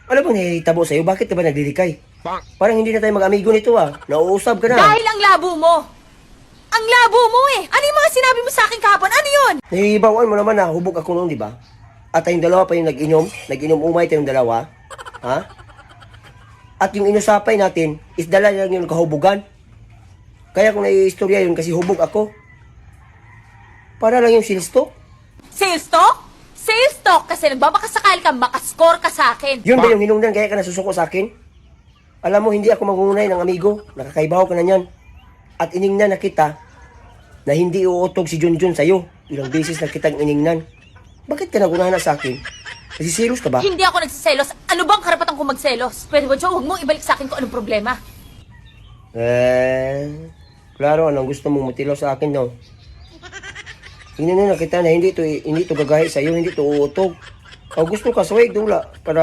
Ano bang nahihitabo sa'yo? Bakit ka ba nagdidikay? Parang hindi na tayo mag-amigo nito ah. Nauusap ka na. Dahil ang labo mo. Ang labo mo eh. Ano yung mga sinabi mo sa akin kahapon? Ano yun? Nahihibawaan mo naman na hubog ako noon, di ba? At tayong dalawa pa yung nag-inom. Nag-inom umay tayong dalawa. Ha? At yung inusapay natin is dala lang yung kahubugan. Kaya kung naiistorya yun kasi hubog ako. Para lang yung sales talk. Sales talk? Sales talk kasi nagbabakasakal ka, makascore ka sa akin. Yun ba yung hinungdan kaya ka nasusuko sa akin? Alam mo, hindi ako mangungunay ng amigo. Nakakaibaho ka na yan. At iningnan na kita na hindi uutog si Junjun sa'yo. Ilang beses na kitang iningnan. Bakit ka nagunahan na sa akin? Nasisilos ka ba? Hindi ako nagsiselos. Ano bang karapatan kong magselos? Pwede ba, Joe, huwag mong ibalik sa akin kung anong problema. Klaro, anong gusto mong matilaw sa akin, no? Tingnan na kita na hindi to gagahi sa'yo, hindi to uutog. O gusto ka, swag, dula, para